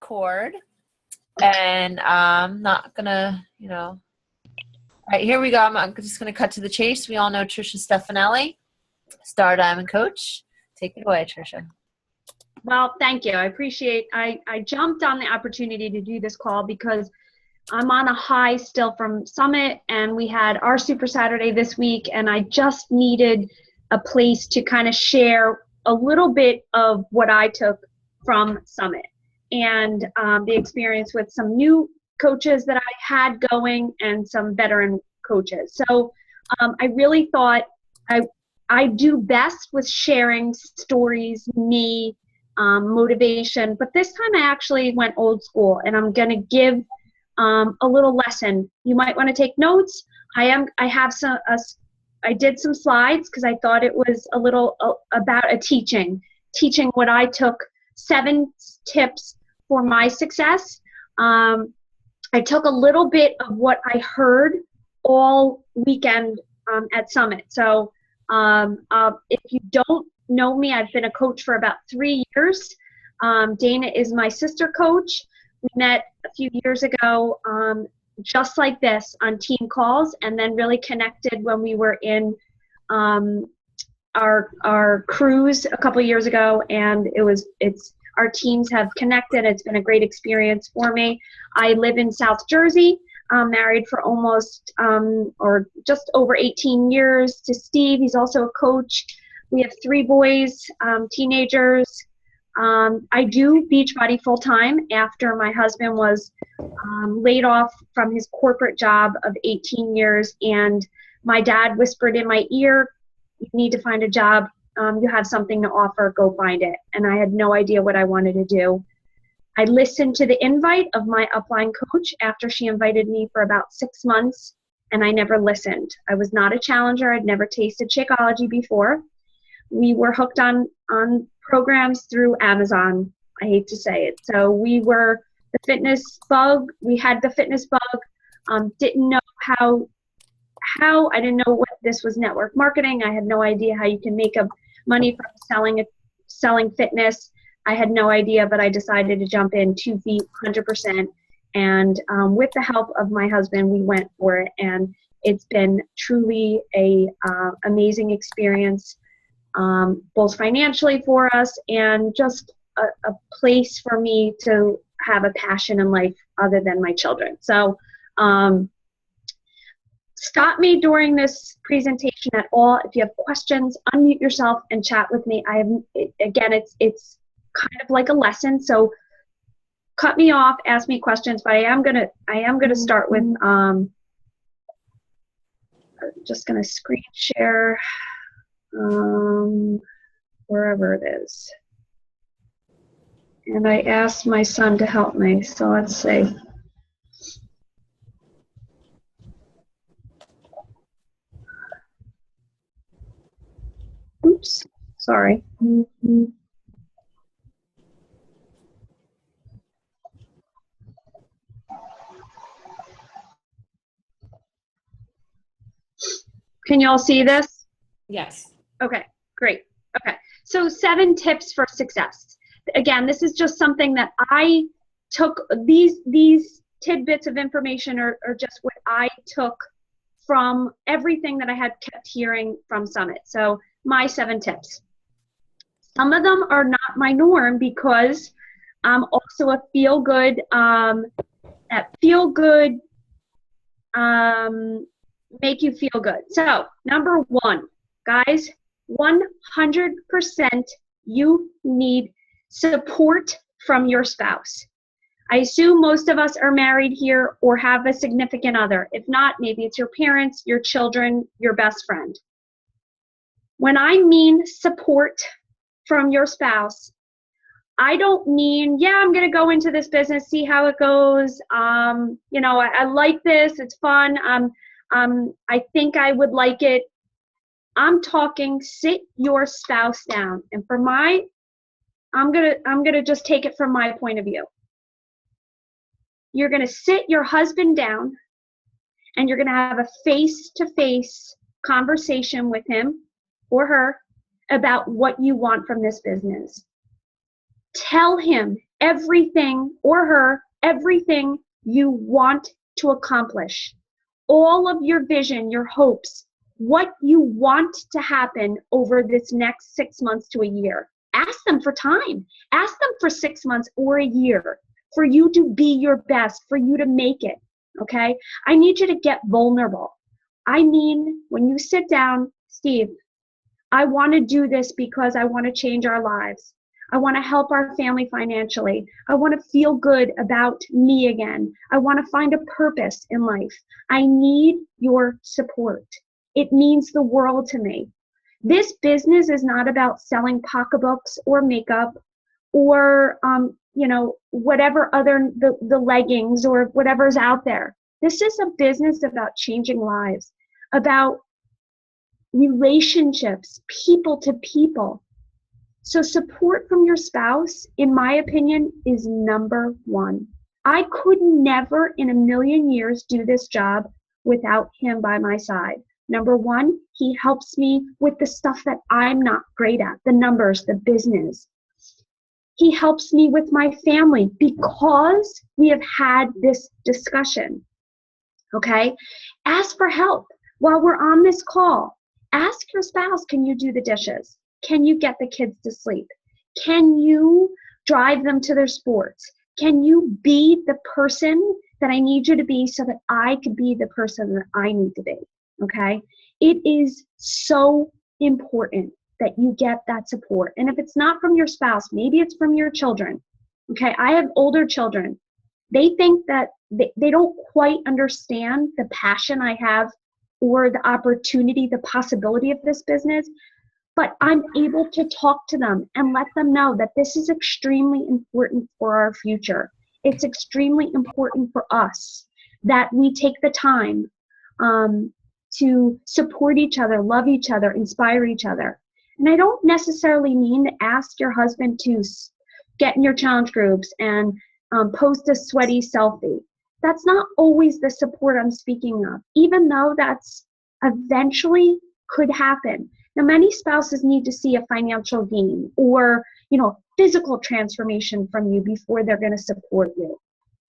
record, and I'm not gonna, all right, here we go. I'm just gonna cut to the chase. We all know Tricia Stefanelli, Star Diamond Coach. Take it away, Tricia. Well, thank you. I appreciate. I jumped on the opportunity to do this call because I'm on a high still from Summit, and we had our Super Saturday this week, and I just needed a place to kind of share a little bit of what I took from Summit and the experience with some new coaches that I had going and some veteran coaches. So I really thought I do best with sharing stories, motivation, but this time I actually went old school, and I'm going to give a little lesson. You might want to take notes. I did some slides because I thought it was a little about teaching what I took, 7 tips for my success. I took a little bit of what I heard all weekend at Summit. So if you don't know me, I've been a coach for about 3 years. Dana is my sister coach. We met a few years ago just like this on team calls, and then really connected when we were in our cruise a couple years ago, and our teams have connected. It's been a great experience for me. I live in South Jersey. I'm married for almost or just over 18 years to Steve. He's also a coach. We have 3 boys, teenagers. I do Beachbody full time after my husband was laid off from his corporate job of 18 years, and my dad whispered in my ear, "You need to find a job. You have something to offer. Go find it." And I had no idea what I wanted to do. I listened to the invite of my upline coach after she invited me for about 6 months, and I never listened. I was not a challenger. I'd never tasted Shakeology before. We were hooked on programs through Amazon. I hate to say it. So we were the fitness bug. We had the fitness bug. Didn't know how I didn't know what this was, network marketing. I had no idea how you can make money from selling fitness. I had no idea, but I decided to jump in 2 feet, 100%. And with the help of my husband, we went for it. And it's been truly a amazing experience, both financially for us and just a place for me to have a passion in life other than my children. So stop me during this presentation at all. If you have questions, unmute yourself and chat with me. Again, it's kind of like a lesson, so cut me off, ask me questions, but I am gonna start with just gonna screen share wherever it is. And I asked my son to help me, so let's see. Oops, sorry. Can you all see this? Yes. Okay, great. Okay, so 7 tips for success. Again, this is just something that I took. These tidbits of information are just what I took from everything that I had kept hearing from Summit. So my 7 tips. Some of them are not my norm because I'm also a feel-good, make you feel good. So number 1, guys, 100% you need support from your spouse. I assume most of us are married here or have a significant other. If not, maybe it's your parents, your children, your best friend. When I mean support from your spouse, I don't mean, yeah, I'm going to go into this business, see how it goes. I like this. It's fun. I think I would like it. I'm talking sit your spouse down. And I'm gonna just take it from my point of view. You're gonna sit your husband down and you're gonna have a face-to-face conversation with him or her about what you want from this business. Tell him everything, or her, everything you want to accomplish. All of your vision, your hopes, what you want to happen over this next 6 months to a year. Ask them for time. Ask them for 6 months or a year for you to be your best, for you to make it, okay? I need you to get vulnerable. I mean, when you sit down, Steve, I want to do this because I want to change our lives. I want to help our family financially. I want to feel good about me again. I want to find a purpose in life. I need your support. It means the world to me. This business is not about selling pocketbooks or makeup or, whatever other, the leggings or whatever's out there. This is a business about changing lives, about relationships, people to people. So support from your spouse, in my opinion, is number one. I could never in a million years do this job without him by my side. Number one, he helps me with the stuff that I'm not great at, the numbers, the business. He helps me with my family because we have had this discussion, okay? Ask for help while we're on this call. Ask your spouse, can you do the dishes? Can you get the kids to sleep? Can you drive them to their sports? Can you be the person that I need you to be so that I could be the person that I need to be? Okay? It is so important that you get that support. And if it's not from your spouse, maybe it's from your children. Okay? I have older children. They think that they don't quite understand the passion I have or the opportunity, the possibility of this business. But I'm able to talk to them and let them know that this is extremely important for our future. It's extremely important for us that we take the time to support each other, love each other, inspire each other. And I don't necessarily mean to ask your husband to get in your challenge groups and post a sweaty selfie. That's not always the support I'm speaking of, even though that's eventually could happen. Now, many spouses need to see a financial gain or, physical transformation from you before they're going to support you.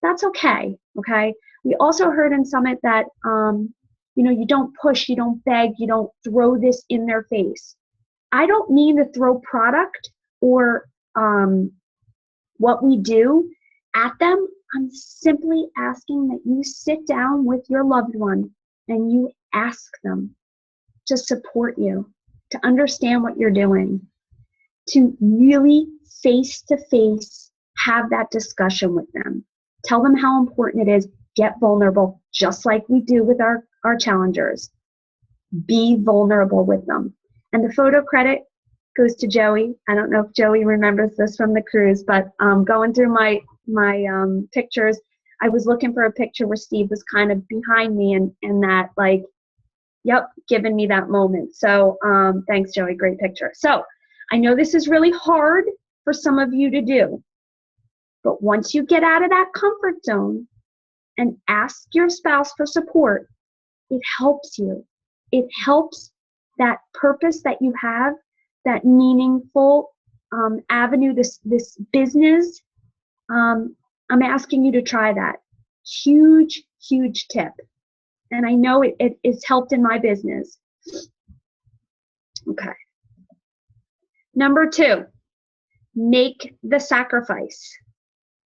That's okay, okay? We also heard in Summit that, you don't push, you don't beg, you don't throw this in their face. I don't mean to throw product or what we do at them. I'm simply asking that you sit down with your loved one and you ask them to support you, to understand what you're doing, to really face-to-face have that discussion with them. Tell them how important it is. Get vulnerable, just like we do with our challengers. Be vulnerable with them. And the photo credit goes to Joey. I don't know if Joey remembers this from the cruise, but going through my pictures, I was looking for a picture where Steve was kind of behind me and that giving me that moment. So thanks, Joey, great picture. So I know this is really hard for some of you to do, but once you get out of that comfort zone and ask your spouse for support, it helps you. It helps that purpose that you have, that meaningful avenue, this business. I'm asking you to try that. Huge, huge tip. And I know it's helped in my business. Okay. Number 2, make the sacrifice.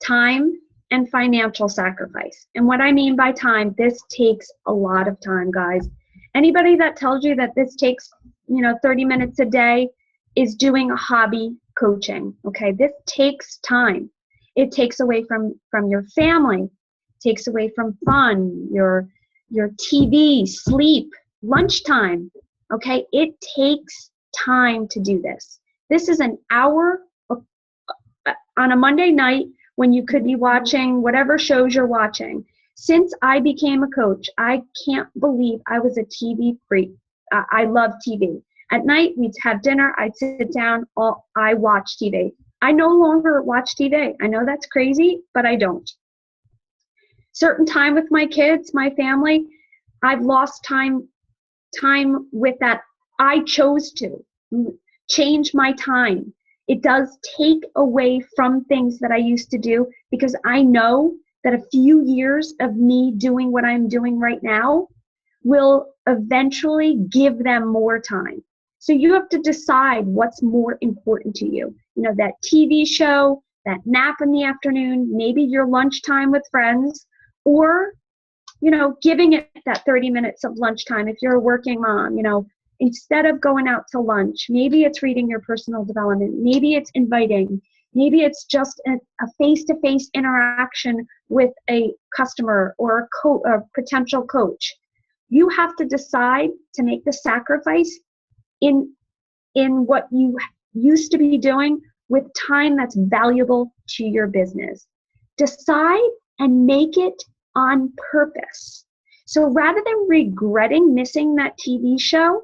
Time and financial sacrifice. And what I mean by time, this takes a lot of time, guys. Anybody that tells you that this takes, 30 minutes a day is doing a hobby coaching. Okay. This takes time. It takes away from your family, takes away from fun, your TV, sleep, lunchtime, okay? It takes time to do this. This is an hour on a Monday night when you could be watching whatever shows you're watching. Since I became a coach, I can't believe I was a TV freak. I love TV. At night, we'd have dinner, I'd sit down, I watch TV. I no longer watch TV. I know that's crazy, but I don't. Certain time with my kids, my family, I've lost time with that. I chose to change my time. It does take away from things that I used to do, because I know that a few years of me doing what I'm doing right now will eventually give them more time. So you have to decide what's more important to you. You know, that TV show, that nap in the afternoon, maybe your lunchtime with friends, or, you know, giving it that 30 minutes of lunchtime if you're a working mom. You know, instead of going out to lunch, maybe it's reading your personal development, maybe it's inviting, maybe it's just a face-to-face interaction with a customer or a potential coach. You have to decide to make the sacrifice in what you used to be doing with time that's valuable to your business. Decide and make it on purpose. So rather than regretting missing that TV show,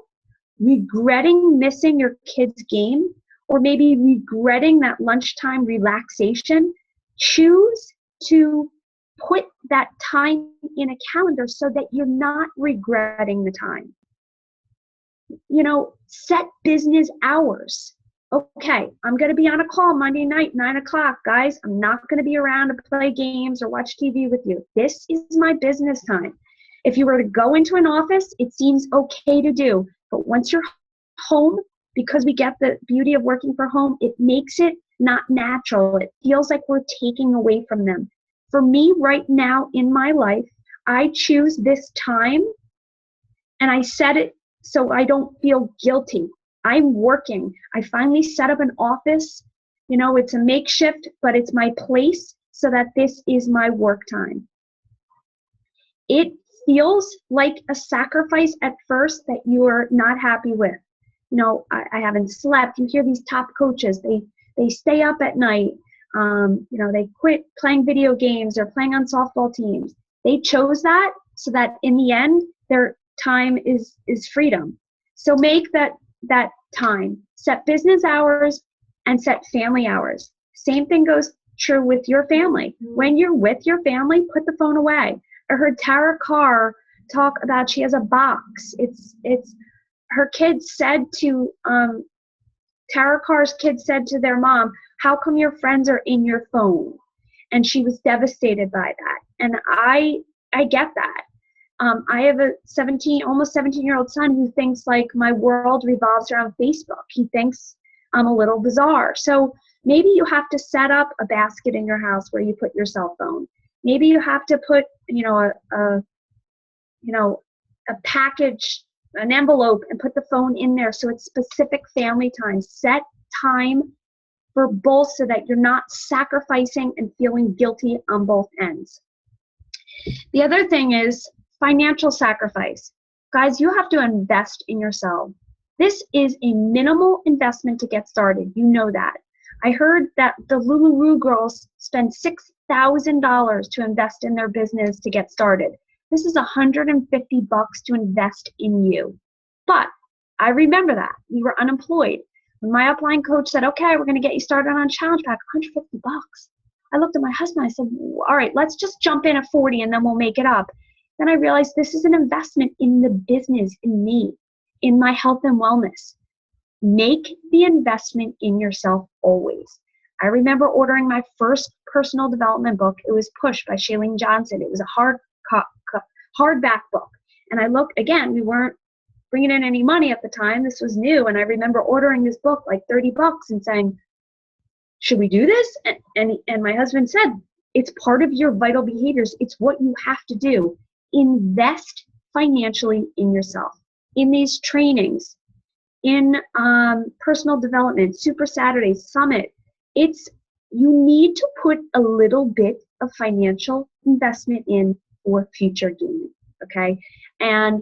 regretting missing your kid's game, or maybe regretting that lunchtime relaxation, choose to put that time in a calendar so that you're not regretting the time. You know, set business hours. Okay, I'm going to be on a call Monday night, 9 o'clock. Guys, I'm not going to be around to play games or watch TV with you. This is my business time. If you were to go into an office, it seems okay to do. But once you're home, because we get the beauty of working from home, it makes it not natural. It feels like we're taking away from them. For me right now in my life, I choose this time and I set it so I don't feel guilty. I'm working. I finally set up an office. You know, it's a makeshift, but it's my place so that this is my work time. It feels like a sacrifice at first that you're not happy with. You know, I haven't slept. You hear these top coaches, they stay up at night. You know, they quit playing video games or playing on softball teams. They chose that so that in the end, their time is freedom. So make that time. Set business hours and set family hours. Same thing goes true with your family. When you're with your family, put the phone away. I heard Tara Carr talk about she has a box. It's her kids said to Tara Carr's kids said to their mom, "How come your friends are in your phone?" And she was devastated by that. And I get that. I have a almost 17-year-old son who thinks like my world revolves around Facebook. He thinks I'm a little bizarre. So maybe you have to set up a basket in your house where you put your cell phone. Maybe you have to put, a package, an envelope, and put the phone in there so it's specific family time. Set time for both so that you're not sacrificing and feeling guilty on both ends. The other thing is financial sacrifice. Guys, you have to invest in yourself. This is a minimal investment to get started. You know that. I heard that the Lulu girls spend $6,000 to invest in their business to get started. This is $150 to invest in you. But I remember that. We were unemployed. When my upline coach said, "Okay, we're going to get you started on Challenge Pack, $150. I looked at my husband. I said, "All right, let's just jump in at 40 and then we'll make it up." Then I realized this is an investment in the business, in me, in my health and wellness. Make the investment in yourself always. I remember ordering my first personal development book. It was Push by Shailene Johnson. It was a hardback book. And I looked, again, we weren't bringing in any money at the time. This was new. And I remember ordering this book like $30 and saying, "Should we do this?" And my husband said, "It's part of your vital behaviors. It's what you have to do. Invest financially in yourself, in these trainings, in personal development, Super Saturdays, Summit. You need to put a little bit of financial investment in for future gain, okay? And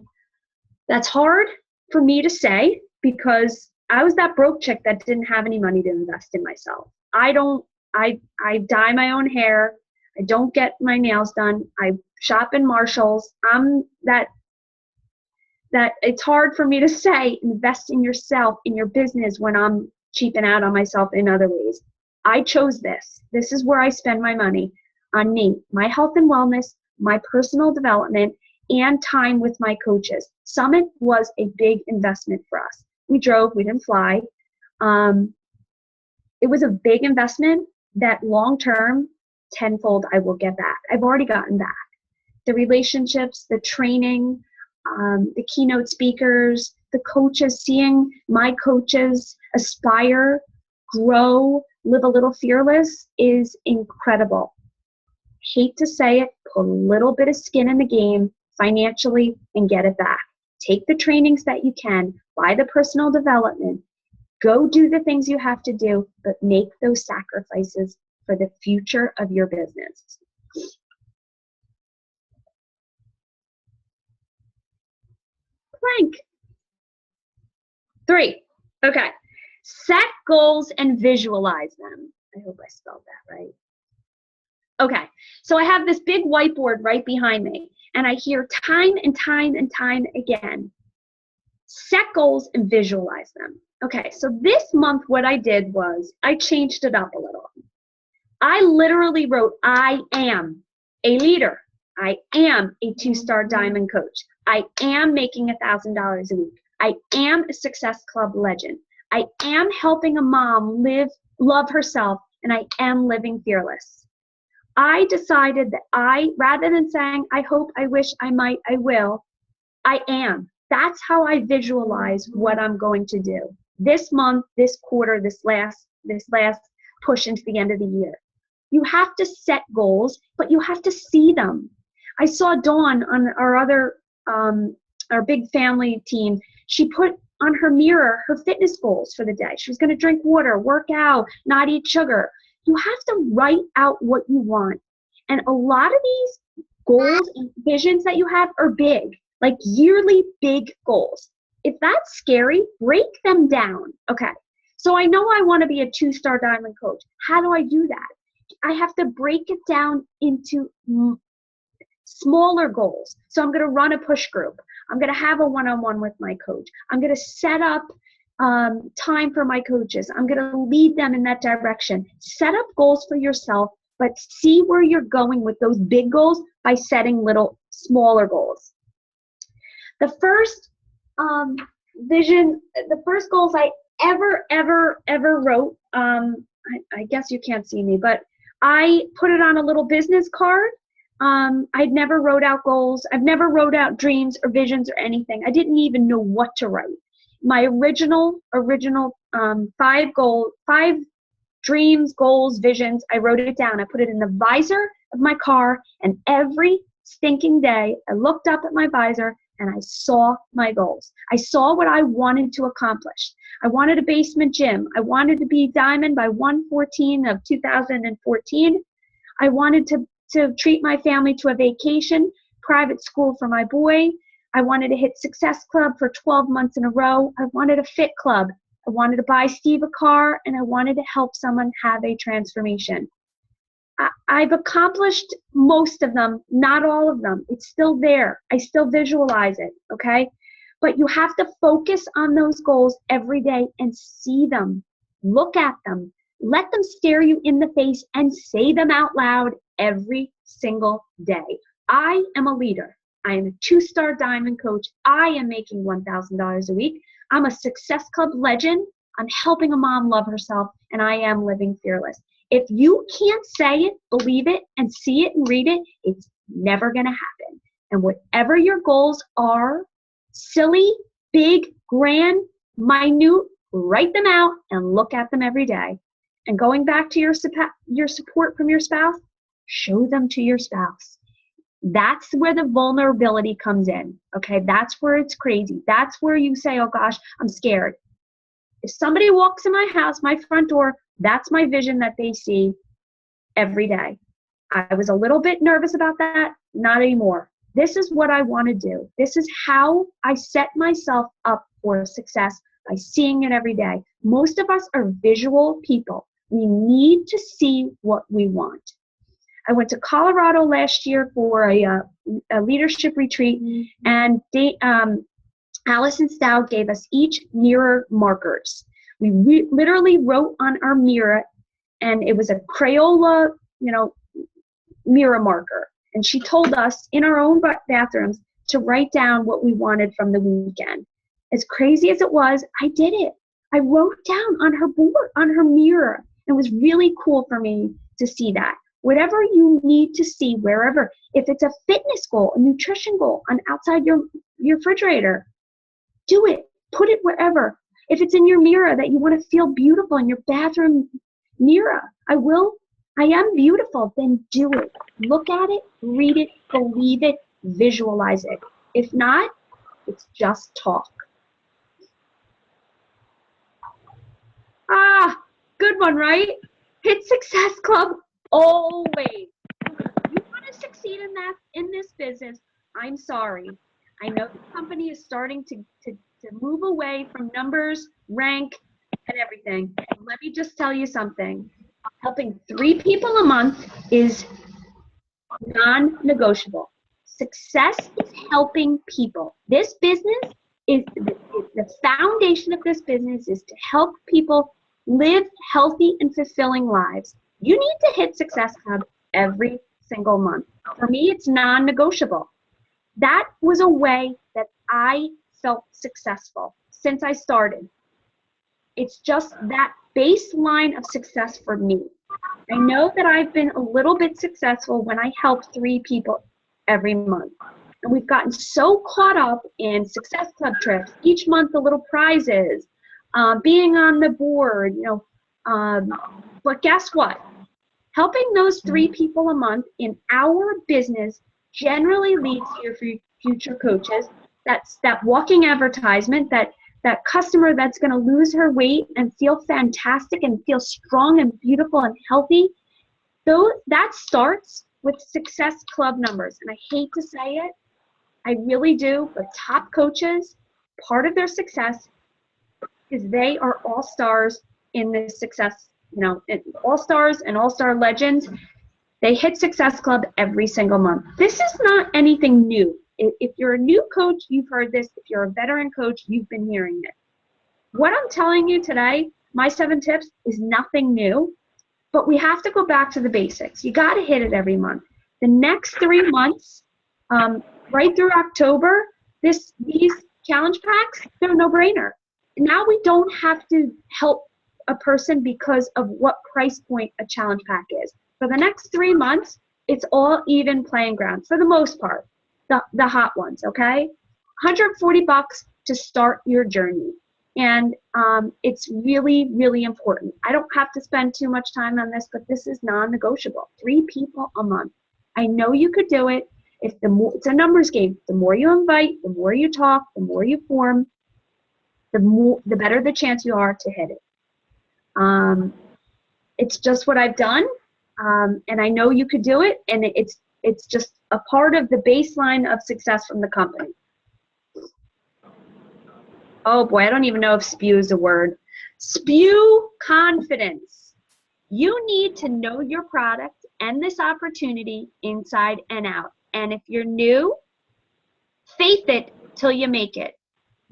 that's hard for me to say because I was that broke chick that didn't have any money to invest in myself. I dye my own hair. I don't get my nails done. I shop in Marshalls. I'm that it's hard for me to say invest in yourself, in your business, when I'm cheaping out on myself in other ways. I chose this. This is where I spend my money, on me, my health and wellness, my personal development, and time with my coaches. Summit was a big investment for us. We drove, we didn't fly. it was a big investment that long-term, tenfold, I will get back. I've already gotten back. The relationships, the training, the keynote speakers, the coaches, seeing my coaches aspire, grow, live a little fearless is incredible. Hate to say it, put a little bit of skin in the game financially and get it back. Take the trainings that you can, buy the personal development, go do the things you have to do, but make those sacrifices for the future of your business. Blank. 3. Okay. Set goals and visualize them. I hope I spelled that right. Okay. So I have this big whiteboard right behind me, and I hear time and time and time again, set goals and visualize them. Okay. So this month, what I did was I changed it up a little. I literally wrote, I am a leader. I am a 2-star diamond coach. I am making $1,000 a week. I am a Success Club legend. I am helping a mom love herself, and I am living fearless. I decided that rather than saying, I hope, I wish, I might, I will, I am. That's how I visualize what I'm going to do this month, this quarter, this last push into the end of the year. You have to set goals, but you have to see them. I saw Dawn on our big family team. She put on her mirror her fitness goals for the day. She was going to drink water, work out, not eat sugar. You have to write out what you want. And a lot of these goals and visions that you have are big, like yearly big goals. If that's scary, break them down. Okay. So I know I want to be a 2-star diamond coach. How do I do that? I have to break it down into smaller goals. So I'm going to run a push group. I'm going to have a one-on-one with my coach. I'm going to set up time for my coaches. I'm going to lead them in that direction. Set up goals for yourself, but see where you're going with those big goals by setting little smaller goals. The first vision, the first goals I ever wrote, I guess you can't see me, but I put it on a little business card. I'd never wrote out goals. I've never wrote out dreams or visions or anything. I didn't even know what to write. My original 5 dreams, goals, visions, I wrote it down. I put it in the visor of my car, and every stinking day I looked up at my visor and I saw my goals. I saw what I wanted to accomplish. I wanted a basement gym. I wanted to be diamond by 1/14 of 2014. I wanted to treat my family to a vacation, private school for my boy. I wanted to hit Success Club for 12 months in a row. I wanted a fit club. I wanted to buy Steve a car, and I wanted to help someone have a transformation. I've accomplished most of them, not all of them. It's still there. I still visualize it, okay? But you have to focus on those goals every day and see them. Look at them. Let them stare you in the face and say them out loud every single day. I am a leader. I am a 2-star diamond coach. I am making $1,000 a week. I'm a Success Club legend. I'm helping a mom love herself, and I am living fearless. If you can't say it, believe it, and see it and read it, it's never going to happen. And whatever your goals are, silly, big, grand, minute, write them out and look at them every day. And going back to your support from your spouse, show them to your spouse. That's where the vulnerability comes in, okay? That's where it's crazy. That's where you say, oh gosh, I'm scared. If somebody walks in my house, my front door, that's my vision that they see every day. I was a little bit nervous about that, not anymore. This is what I want to do. This is how I set myself up for success, by seeing it every day. Most of us are visual people. We need to see what we want. I went to Colorado last year for a leadership retreat, and Allison Stout gave us each mirror markers. We literally wrote on our mirror, and it was a Crayola, mirror marker. And she told us in our own bathrooms to write down what we wanted from the weekend. As crazy as it was, I did it. I wrote down on her board, on her mirror. It was really cool for me to see that. Whatever you need to see, wherever, if it's a fitness goal, a nutrition goal, on outside your refrigerator, do it. Put it wherever. If it's in your mirror that you want to feel beautiful in your bathroom mirror, I am beautiful, then do it. Look at it, read it, believe it, visualize it. If not, it's just talk. Good one, right? Hit Success Club always. If you want to succeed in this business, I'm sorry. I know the company is starting to move away from numbers, rank, and everything. Let me just tell you something. Helping 3 people a month is non-negotiable. Success is helping people. This business is the foundation of this business is to help people live healthy and fulfilling lives. You need to hit Success Club every single month. For me, it's non-negotiable. That was a way that I felt successful since I started. It's just that baseline of success for me. I know that I've been a little bit successful when I help 3 people every month. And we've gotten so caught up in Success Club trips, each month the little prizes, being on the board, but guess what? Helping those 3 people a month in our business generally leads to your future coaches. That's that walking advertisement, that customer that's going to lose her weight and feel fantastic and feel strong and beautiful and healthy. That starts with Success Club numbers. And I hate to say it, I really do, but top coaches, part of their success is they are all-stars in this success, all-stars and all-star legends. They hit Success Club every single month. This is not anything new. If you're a new coach, you've heard this. If you're a veteran coach, you've been hearing it. What I'm telling you today, my 7 tips, is nothing new, but we have to go back to the basics. You got to hit it every month. The next 3 months, right through October, these challenge packs, they're a no-brainer. Now we don't have to help a person because of what price point a challenge pack is. For the next 3 months, it's all even playing ground for the most part. The hot ones, okay? $140 to start your journey. And it's really, really important. I don't have to spend too much time on this, but this is non-negotiable. 3 people a month. I know you could do it. It's a numbers game. The more you invite, the more you talk, the more you form, the better the chance you are to hit it. It's just what I've done, and I know you could do it, and it's just a part of the baseline of success from the company. Oh boy, I don't even know if spew is a word. Spew confidence. You need to know your product and this opportunity inside and out. And if you're new, faith it till you make it.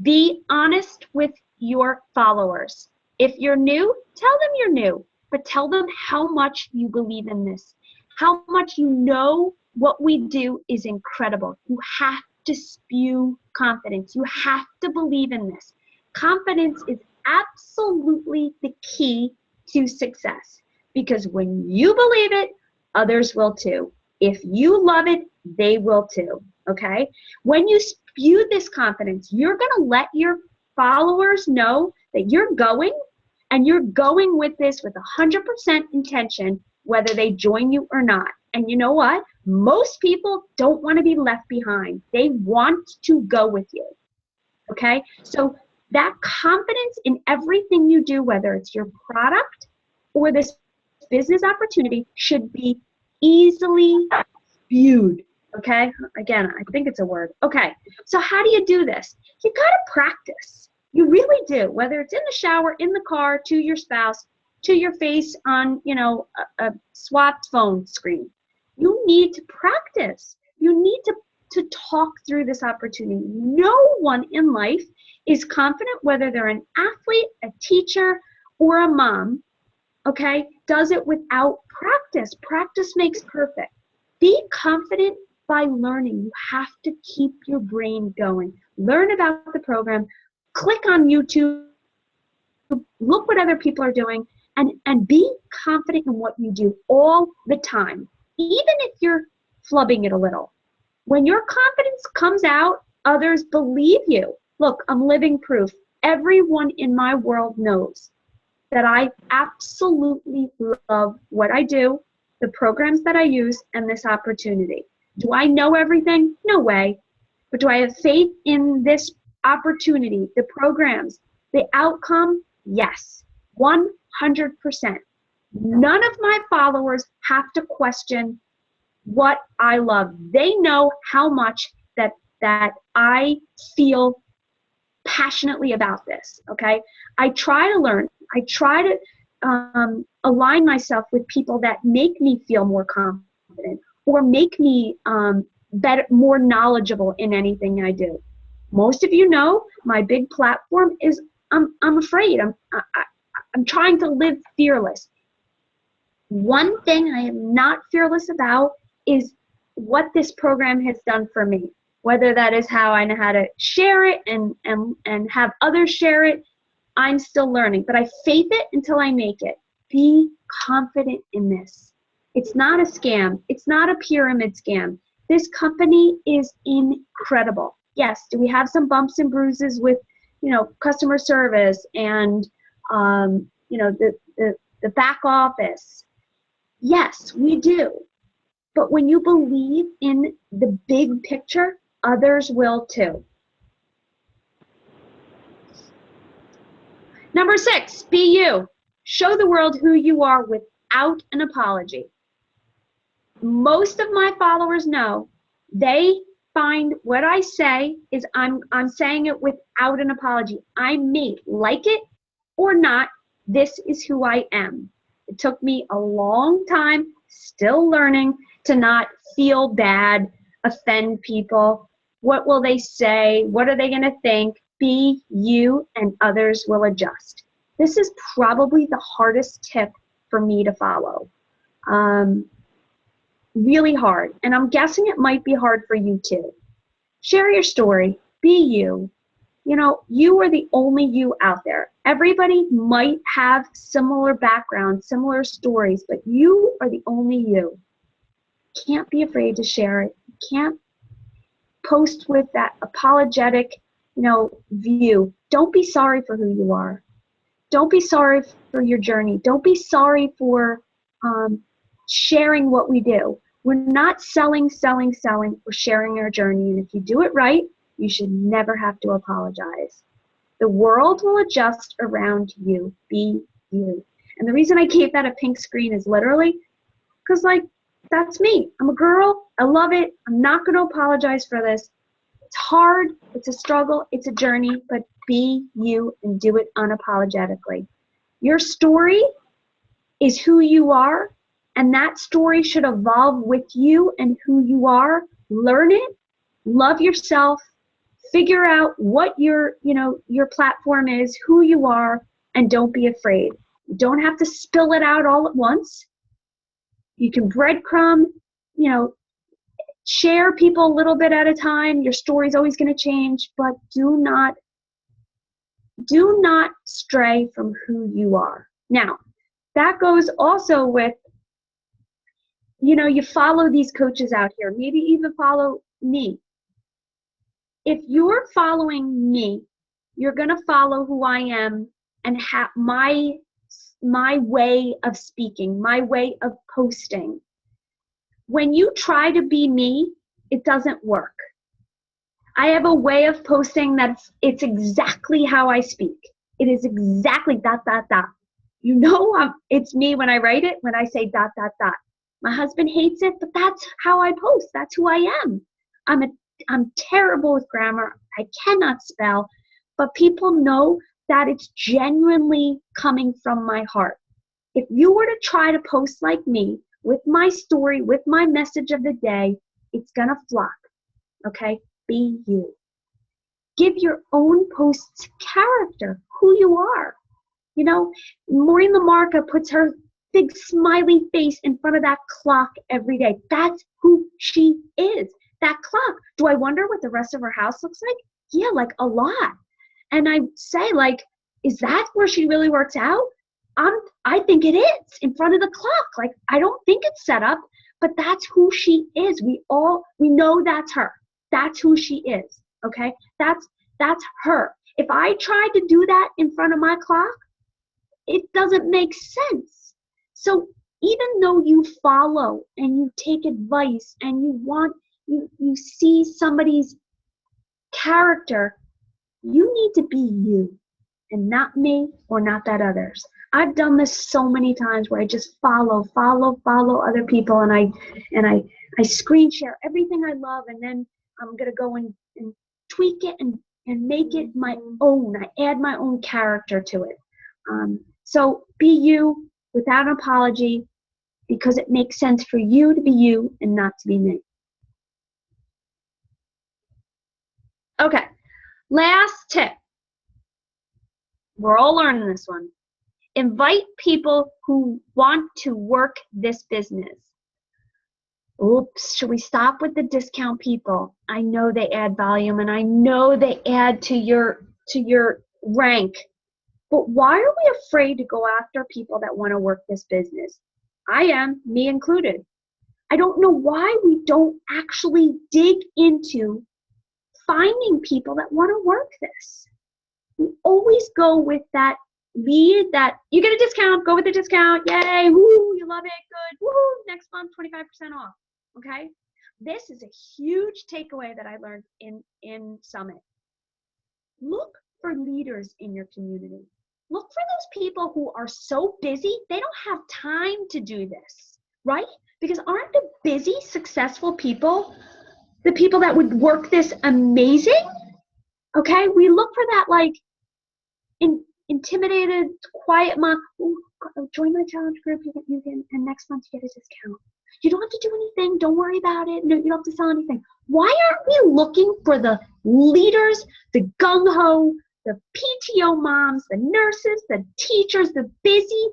Be honest with your followers. If you're new, tell them you're new, but tell them how much you believe in this, how much you know what we do is incredible. You have to spew confidence. You have to believe in this. Confidence is absolutely the key to success, because when you believe it, others will too. If you love it, they will too, okay? When you spew this confidence, you're gonna let your followers know that you're going, and you're going with this with 100% intention, whether they join you or not. And you know what? Most people don't want to be left behind. They want to go with you, okay? So that confidence in everything you do, whether it's your product or this business opportunity, should be easily spewed, okay? Again, I think it's a word. Okay, so how do you do this? You gotta practice. You really do, whether it's in the shower, in the car, to your spouse, to your face on, a swapped phone screen. You need to practice. You need to talk through this opportunity. No one in life is confident, whether they're an athlete, a teacher, or a mom, okay, does it without practice. Practice makes perfect. Be confident by learning. You have to keep your brain going. Learn about the program. Click on YouTube look what other people are doing, and be confident in what you do all the time, even if you're flubbing it a little. When your confidence comes out, others believe you. Look, I'm living proof. Everyone in my world knows that I absolutely love what I do, the programs that I use, and this opportunity. Do I know everything? No way. But do I have faith in this opportunity, the programs, the outcome? Yes, 100%. None of my followers have to question what I love. They know how much that I feel passionately about this, okay? I try to learn. I try to align myself with people that make me feel more confident or make me better, more knowledgeable in anything I do. Most of you know my big platform is I'm afraid. I'm trying to live fearless. One thing I am not fearless about is what this program has done for me. Whether that is how I know how to share it and have others share it, I'm still learning. But I faith it until I make it. Be confident in this. It's not a scam. It's not a pyramid scam. This company is incredible. Yes, do we have some bumps and bruises with, customer service and, the back office? Yes, we do. But when you believe in the big picture, others will too. Number 6, be you. Show the world who you are without an apology. Most of my followers know they find what I say is I'm saying it without an apology. I'm me. Like it or not, this is who I am. It took me a long time, still learning, to not feel bad, offend people. What will they say? What are they going to think? Be you and others will adjust. This is probably the hardest tip for me to follow. Really hard. And I'm guessing it might be hard for you too. Share your story. Be you. You are the only you out there. Everybody might have similar backgrounds, similar stories, but you are the only you. Can't be afraid to share it. Can't post with that apologetic, view. Don't be sorry for who you are. Don't be sorry for your journey. Don't be sorry for sharing what we do. We're not selling. We're sharing our journey. And if you do it right, you should never have to apologize. The world will adjust around you. Be you. And the reason I gave that a pink screen is literally because, that's me. I'm a girl. I love it. I'm not going to apologize for this. It's hard. It's a struggle. It's a journey. But be you and do it unapologetically. Your story is who you are, and that story should evolve with you and who you are. Learn it. Love yourself. Figure out what your platform is, who you are, and don't be afraid. You don't have to spill it out all at once. You can breadcrumb, share people a little bit at a time. Your story's always going to change, but do not stray from who you are. Now, that goes also with, you follow these coaches out here. Maybe even follow me. If you're following me, you're going to follow who I am and have my way of speaking, my way of posting. When you try to be me, it doesn't work. I have a way of posting it's exactly how I speak. It is exactly ... It's me when I write it, when I say ... My husband hates it, but that's how I post. That's who I am. I'm terrible with grammar. I cannot spell, but people know that it's genuinely coming from my heart. If you were to try to post like me, with my story, with my message of the day, it's gonna flop, okay? Be you. Give your own posts character, who you are. Maureen LaMarca puts her big smiley face in front of that clock every day. That's who she is, that clock. Do I wonder what the rest of her house looks like? Yeah, a lot. And I say, is that where she really works out? I think it is, in front of the clock. Like, I don't think it's set up, but that's who she is. We know that's her. That's who she is. Okay? That's her. If I tried to do that in front of my clock, it doesn't make sense. So even though you follow and you take advice and you see somebody's character, you need to be you and not me or not that others. I've done this so many times where I just follow other people, and I screen share everything I love, and then I'm gonna go and tweak it and make it my own. I add my own character to it. So be you without an apology, because it makes sense for you to be you and not to be me. Okay, last tip. We're all learning this one. Invite people who want to work this business. Oops, should we stop with the discount people? I know they add volume and I know they add to your rank. But why are we afraid to go after people that want to work this business? I am, me included. I don't know why we don't actually dig into finding people that want to work this. We always go with that lead that you get a discount, go with the discount, yay, woo, you love it, good, woo, next month 25% off, okay? This is a huge takeaway that I learned in Summit. Look for leaders in your community. Look for those people who are so busy, they don't have time to do this, right? Because aren't the busy, successful people the people that would work this amazing? Okay, we look for that like intimidated, quiet mom. Join my challenge group, you can, and next month you get a discount. You don't have to do anything, don't worry about it, no, you don't have to sell anything. Why aren't we looking for the leaders, the gung-ho, the PTO moms, the nurses, the teachers, the busy,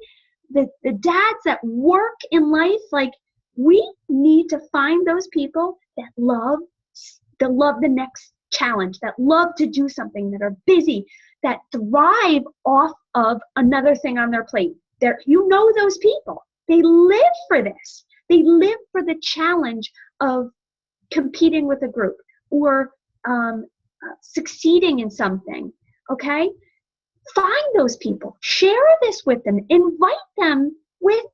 the dads that work in life? Like, we need to find those people that love the next challenge, that love to do something, that are busy, that thrive off of another thing on their plate. You know those people. They live for this. They live for the challenge of competing with a group or succeeding in something, okay? Find those people. Share this with them. Invite them with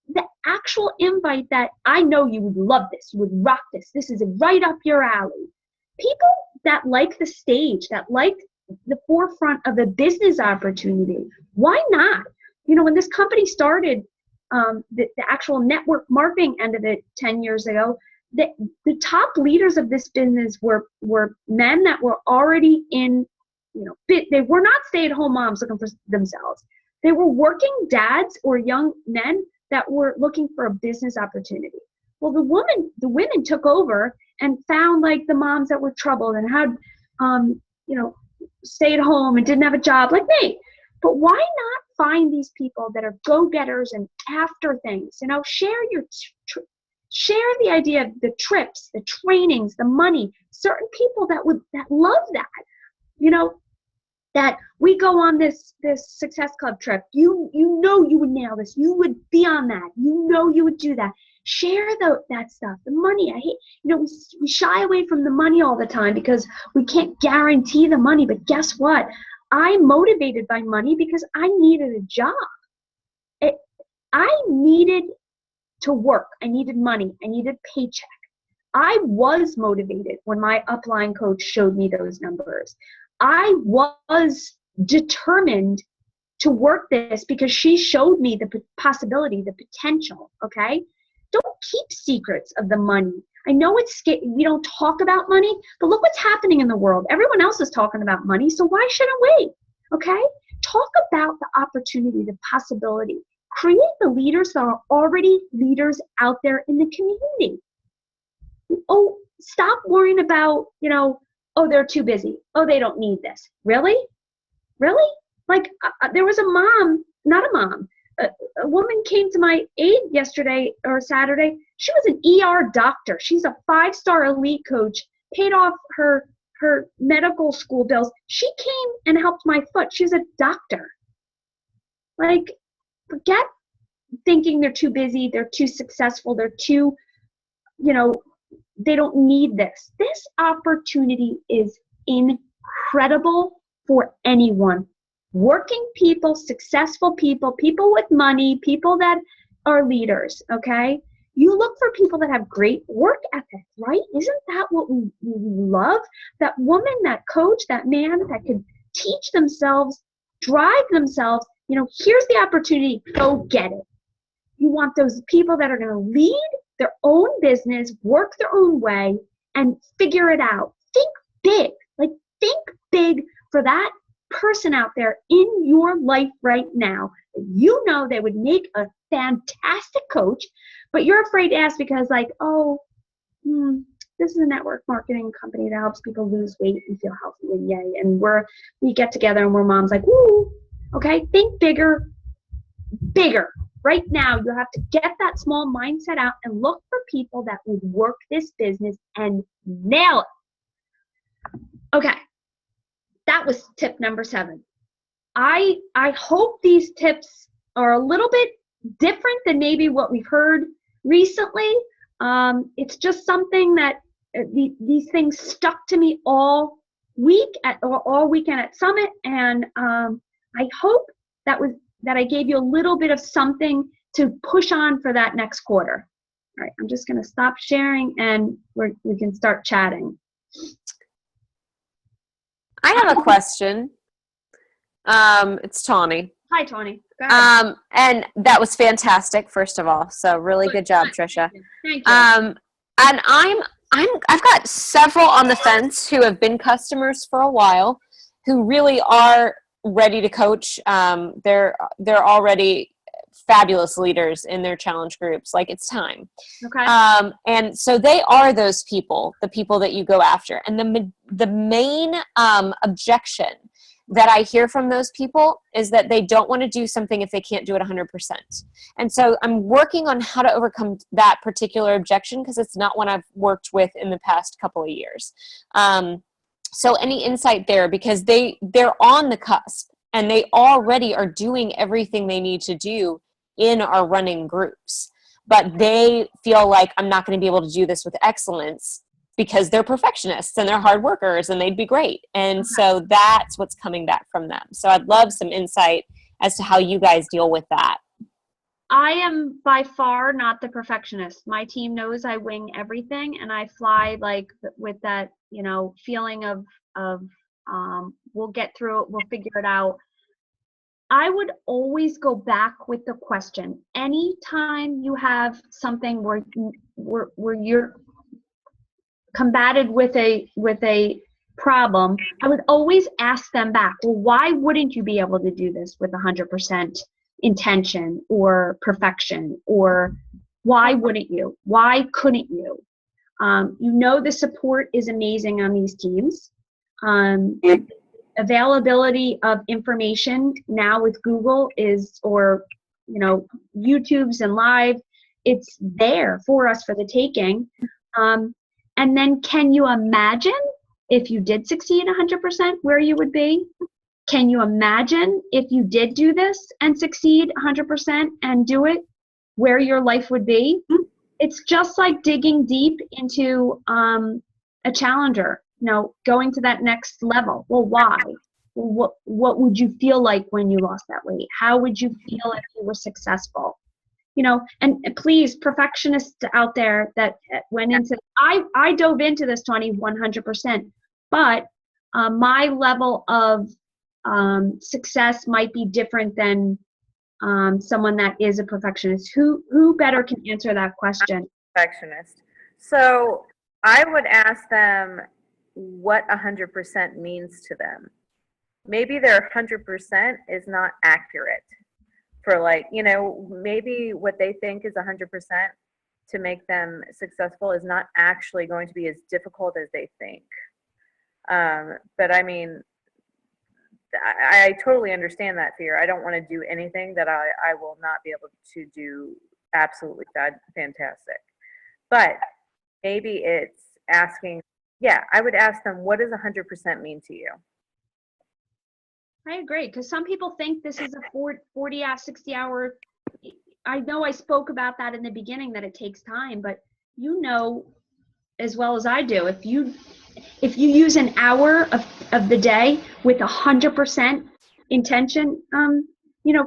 the actual invite that I know you would love this, you would rock this. This is right up your alley. People that like the stage, that like the forefront of a business opportunity. Why not? You know, when this company started, the actual network marketing end of it 10 years ago, the top leaders of this business were men that were already in, you know, they were not stay-at-home moms looking for themselves. They were working dads or young men that were looking for a business opportunity. Well, the women took over and found like the moms that were troubled and had, you know, stayed home and didn't have a job like me. But why not find these people that are go-getters and after things? You know, share the idea of the trips, the trainings, the money. Certain people that love that. You know, that we go on this Success Club trip. You know you would nail this. You would be on that. You know you would do that. Share that stuff. The money, I hate, you know, we shy away from the money all the time because we can't guarantee the money. But guess what? I'm motivated by money because I needed a job. I needed to work. I needed money. I needed paycheck. I was motivated when my upline coach showed me those numbers. I was determined to work this because she showed me the possibility, the potential, okay? Don't keep secrets of the money. I know we don't talk about money, but look what's happening in the world. Everyone else is talking about money, so why shouldn't we? Okay? Talk about the opportunity, the possibility. Create the leaders that are already leaders out there in the community. Oh, stop worrying about, you know, oh, they're too busy. Oh, they don't need this. Really? Really? Like, there was a mom, not a mom, a woman came to my aid yesterday or Saturday. She was an ER doctor. She's a 5-star elite coach, paid off her her medical school bills. She came and helped my foot. She's a doctor. Like, forget thinking they're too busy, they're too successful, they're too, they don't need this. This opportunity is incredible for anyone. Working people, successful people, people with money, people that are leaders, okay? You look for people that have great work ethic, right? Isn't that what we love? That woman, that coach, that man that could teach themselves, drive themselves. Here's the opportunity, go get it. You want those people that are going to lead their own business, work their own way, and figure it out. Think big. Think big for that person out there in your life right now. They would make a fantastic coach, but you're afraid to ask because this is a network marketing company that helps people lose weight and feel healthy and yay. And we get together and we're moms like, woo, okay, think bigger. Right now, you have to get that small mindset out and look for people that would work this business and nail it. Okay, that was tip number 7. I hope these tips are a little bit different than maybe what we've heard recently. It's just something that these things stuck to me all weekend at Summit, and I hope that I gave you a little bit of something to push on for that next quarter. All right, I'm just going to stop sharing and we can start chatting. I have a question. It's Tawny. Hi, Tawny. Go ahead. And that was fantastic, first of all. So really good job, Tricia. Thank you. And I've got several on the fence who have been customers for a while, who really are ready to coach. They're already fabulous leaders in their challenge groups. Like, it's time. Okay. And so they are those people, the people that you go after. And the main objection that I hear from those people is that they don't want to do something if they can't do it 100%. And so I'm working on how to overcome that particular objection, because it's not one I've worked with in the past couple of years. So any insight there, because they're on the cusp and they already are doing everything they need to do in our running groups, but they feel like, I'm not going to be able to do this with excellence because they're perfectionists and they're hard workers and they'd be great. And so that's what's coming back from them. So I'd love some insight as to how you guys deal with that. I am by far not the perfectionist. My team knows I wing everything, and I fly with that, feeling of we'll get through it, we'll figure it out. I would always go back with the question. Anytime you have something where you're combated with a problem, I would always ask them back, well, why wouldn't you be able to do this with 100% intention or perfection? Or why wouldn't you? Why couldn't you? The support is amazing on these teams. Availability of information now with Google YouTube's and live, it's there for us for the taking. And then, can you imagine if you did succeed 100% where you would be? Can you imagine if you did do this and succeed 100% and do it, where your life would be? It's just like digging deep into a challenger, going to that next level. Well, why? What would you feel like when you lost that weight? How would you feel if you were successful? And please, perfectionists out there that went into, I dove into this 100%, but my level of success might be different than someone that is a perfectionist. Who better can answer that question? Perfectionist. So I would ask them what 100% means to them. Maybe their 100% is not accurate. For maybe what they think is 100% to make them successful is not actually going to be as difficult as they think. But I mean, I totally understand that fear. I don't want to do anything that I will not be able to do absolutely fantastic. But maybe it's asking Yeah, I would ask them, what does 100% mean to you? I agree, because some people think this is a 40 hour, 60 hour. I know I spoke about that in the beginning, that it takes time, but you know as well as I do, if you use an hour of the day with 100% intention,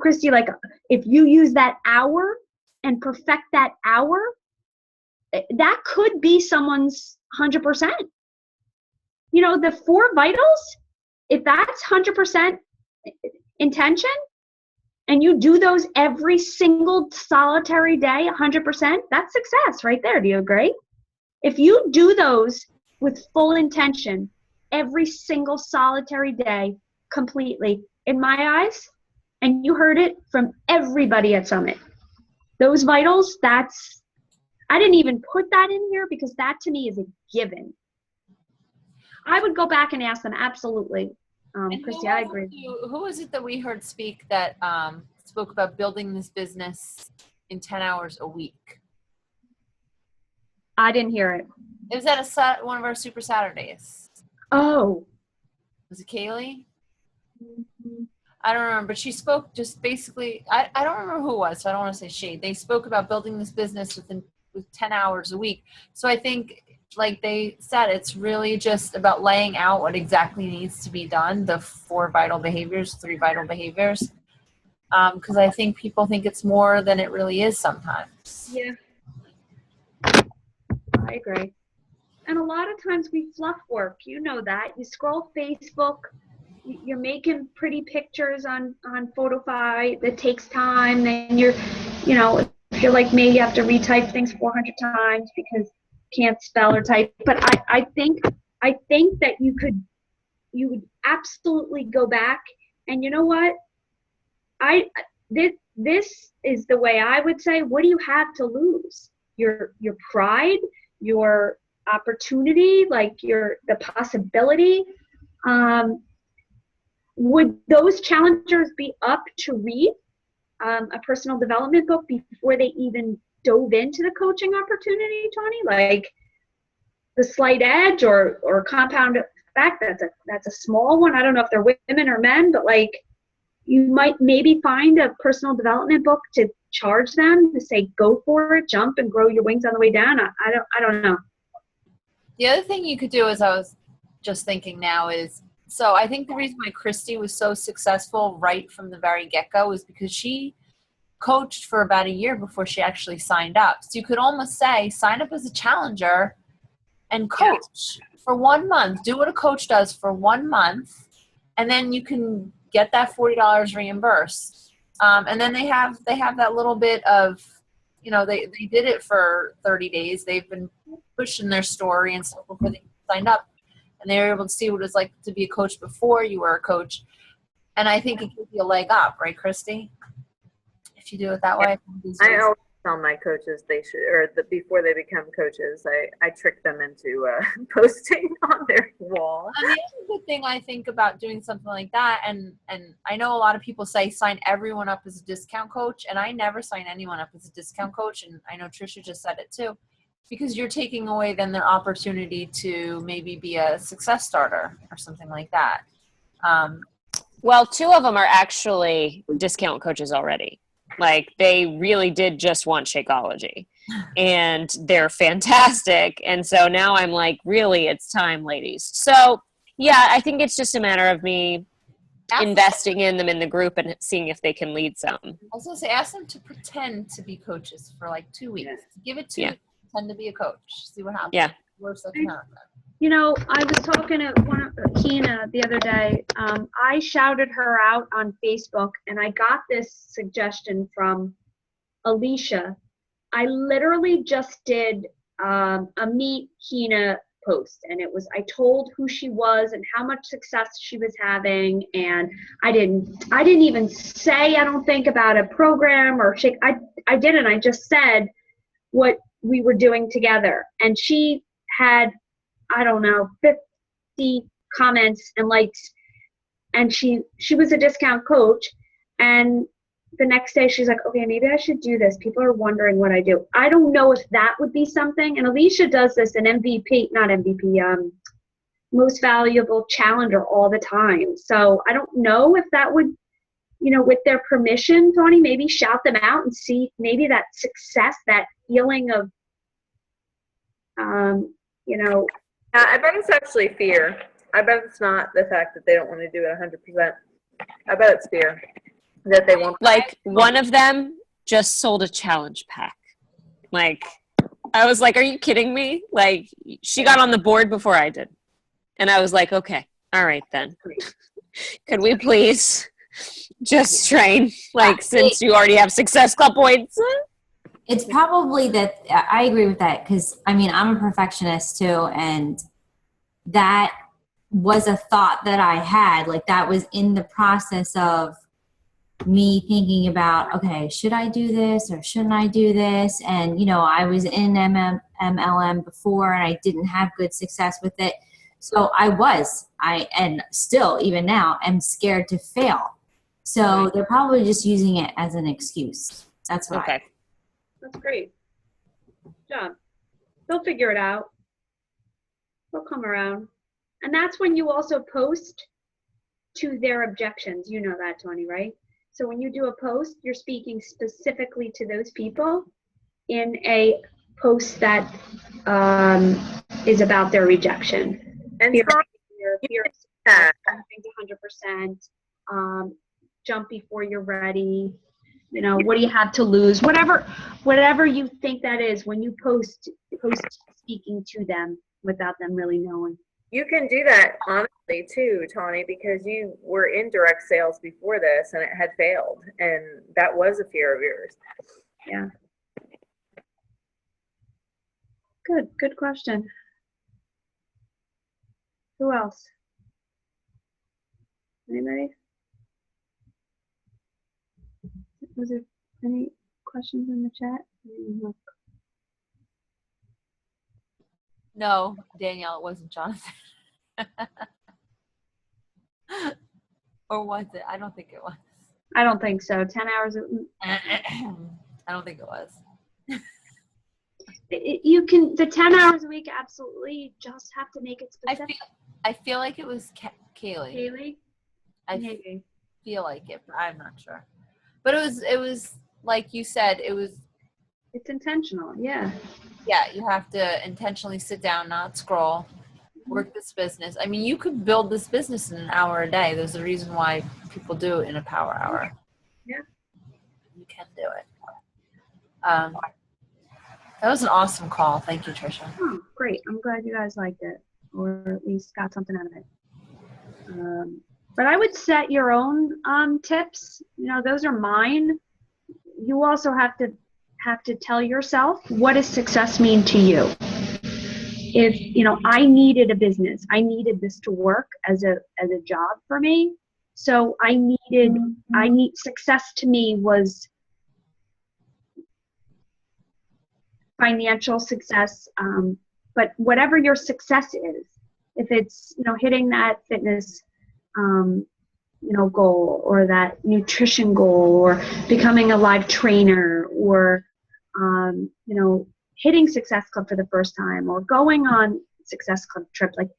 Christy, like if you use that hour and perfect that hour, that could be someone's 100%. The 4 vitals, if that's 100% intention, and you do those every single solitary day, 100%, that's success right there. Do you agree? If you do those with full intention every single solitary day completely, in my eyes, and you heard it from everybody at Summit, those vitals, I didn't even put that in here because that to me is a given. I would go back and ask them, absolutely. Christy, I agree. Who was it that we heard speak that spoke about building this business in 10 hours a week? I didn't hear it. It was at one of our Super Saturdays. Oh. Was it Kaylee? Mm-hmm. I don't remember, but she spoke just basically, I don't remember who it was, so I don't want to say shade. They spoke about building this business with 10 hours a week. So I think, like they said, it's really just about laying out what exactly needs to be done, the 4 vital behaviors, 3 vital behaviors. Because I think people think it's more than it really is sometimes. Yeah. I agree. And a lot of times we fluff work. You know that. You scroll Facebook, you're making pretty pictures on Photofy that takes time. Then if you're like me, you have to retype things 400 times because you can't spell or type. But I think that you would absolutely go back. And you know what? This is the way I would say, what do you have to lose? Your pride, your opportunity, like the possibility. Would those challengers be up to read a personal development book before they even dove into the coaching opportunity, Tony? Like The Slight Edge or Compound Effect? That's a small one. I don't know if they're women or men, but like you might maybe find a personal development book to charge them to say, go for it, jump and grow your wings on the way down. I don't know. The other thing you could do, as I was just thinking now, is, so I think the reason why Christy was so successful right from the very get-go is because she coached for about a year before she actually signed up. So you could almost say, sign up as a challenger and coach for 1 month. Do what a coach does for 1 month, and then you can get that $40 reimbursed. And then they have that little bit of, they did it for 30 days. They've been pushing their story and stuff before they signed up. And they were able to see what it's like to be a coach before you were a coach. And I think it gives you a leg up, right, Christy? If you do it that way. I always tell my coaches they should, before they become coaches, I trick them into posting on their wall. And the other good thing I think about doing something like that, and I know a lot of people say sign everyone up as a discount coach, and I never sign anyone up as a discount coach, and I know Tricia just said it too, because you're taking away then their opportunity to maybe be a success starter or something like that. Well, 2 of them are actually discount coaches already. Like, they really did just want Shakeology, and they're fantastic. And so now I'm like, really, it's time, ladies. So yeah, I think it's just a matter of me investing in them in the group and seeing if they can lead some. I was going to say, ask them to pretend to be coaches for like 2 weeks. Give it 2 weeks, pretend to be a coach. See what happens. Yeah. Worst that can happen. I was talking to Kina the other day. I shouted her out on Facebook, and I got this suggestion from Alicia. I literally just did a Meet Kina post, and it was, I told who she was and how much success she was having, and I didn't even say, I don't think, about a program or shake. I didn't. I just said what we were doing together, and she had, I don't know, 50 comments and likes, and she was a discount coach, and the next day she's like, okay, maybe I should do this. People are wondering what I do. I don't know if that would be something, and Alicia does this in most valuable challenger all the time. So I don't know if that would, with their permission, Tony, maybe shout them out and see maybe that success, that feeling of, I bet it's actually fear. I bet it's not the fact that they don't want to do it 100%. I bet it's fear that they won't. Like, one of them just sold a challenge pack. Like, I was like, are you kidding me? Like, she got on the board before I did. And I was like, okay, all right then. Could we please just train, like, since you already have Success Club points? It's probably that I agree with that because, I mean, I'm a perfectionist too, and that was a thought that I had. Like, that was in the process of me thinking about, okay, should I do this or shouldn't I do this? And, I was in MLM before and I didn't have good success with it. So and still, even now, am scared to fail. So they're probably just using it as an excuse. That's why. Okay. That's great. Good job. They'll figure it out. They'll come around. And that's when you also post to their objections. You know that, Tony, right? So when you do a post, you're speaking specifically to those people in a post that is about their rejection. And Fear Tom, of success, 100%, jump before you're ready. What do you have to lose? Whatever you think that is, when you post speaking to them without them really knowing. you can do that honestly too, Tawny, because you were in direct sales before this and it had failed, and that was a fear of yours. Yeah. Good question. Who else? Anybody? Was there any questions in the chat? No, Danielle, it wasn't Jonathan. Or was it? I don't think it was. I don't think so. 10 hours. I don't think it was. You can, the 10 hours a week, absolutely. Just have to make it specific. I feel like it was Kaylee. Kaylee? I Maybe. feel like it, but I'm not sure. But it was like you said, It's intentional, yeah. Yeah, you have to intentionally sit down, not scroll, work this business. I mean, you could build this business in an hour a day. There's a reason why people do it in a power hour. Yeah. You can do it. That was an awesome call. Thank you, Tricia. Oh, great. I'm glad you guys liked it, or at least got something out of it. But I would set your own tips. Those are mine. You also have to tell yourself, what does success mean to you? If I needed a business, I needed this to work as a job for me. So success to me was financial success. But whatever your success is, if it's hitting that fitness goal, or that nutrition goal, or becoming a live trainer, or hitting Success Club for the first time, or going on Success Club trip, like,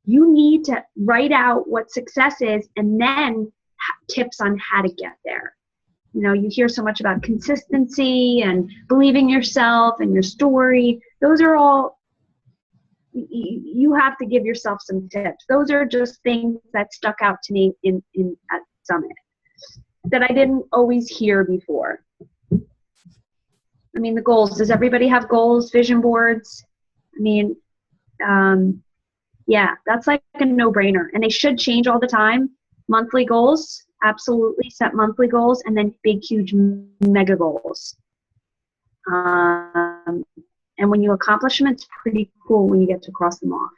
you need to write out what success is, and then tips on how to get there. You hear so much about consistency and believing yourself and your story. Those are all, you have to give yourself some tips. Those are just things that stuck out to me at Summit that I didn't always hear before. I mean, the goals. Does everybody have goals, vision boards? I mean, yeah, that's like a no-brainer. And they should change all the time. Monthly goals, absolutely. Set monthly goals, and then big, huge, mega goals. And when you accomplish them, it's pretty cool when you get to cross them off.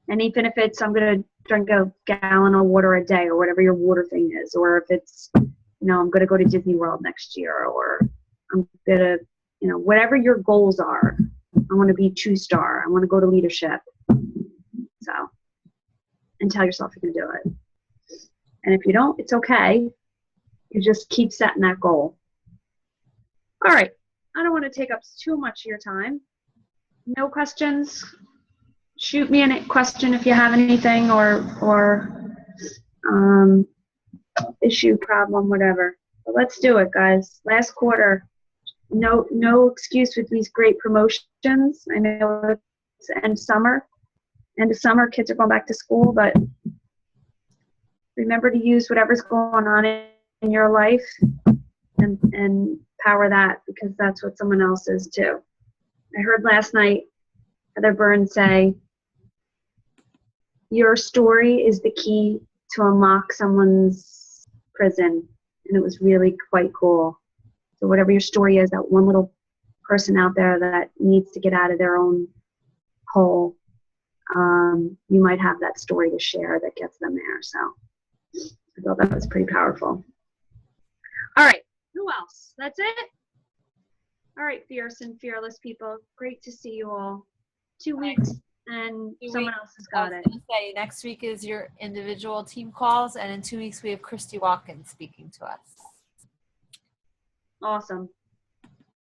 And even if it's, I'm going to drink a gallon of water a day, or whatever your water thing is, or if it's, I'm going to go to Disney World next year, or I'm going to, whatever your goals are. I want to be 2-star. I want to go to leadership. So, and tell yourself you can do it. And if you don't, it's okay. You just keep setting that goal. All right. I don't want to take up too much of your time. No questions? shoot me a question if you have anything or issue, problem, whatever. But let's do it, guys. Last quarter, no excuse with these great promotions. I know it's end of summer, kids are going back to school, but remember to use whatever's going on in your life and power that, because that's what someone else is too. I heard last night Heather Burns say, your story is the key to unlock someone's prison. And it was really quite cool. So whatever your story is, that one little person out there that needs to get out of their own hole, you might have that story to share that gets them there. So I thought that was pretty powerful. All right, who else? That's it? All right, fierce and fearless people. Great to see you all. 2 weeks and someone else has got it. Say, next week is your individual team calls, and in 2 weeks we have Christy Watkins speaking to us. Awesome.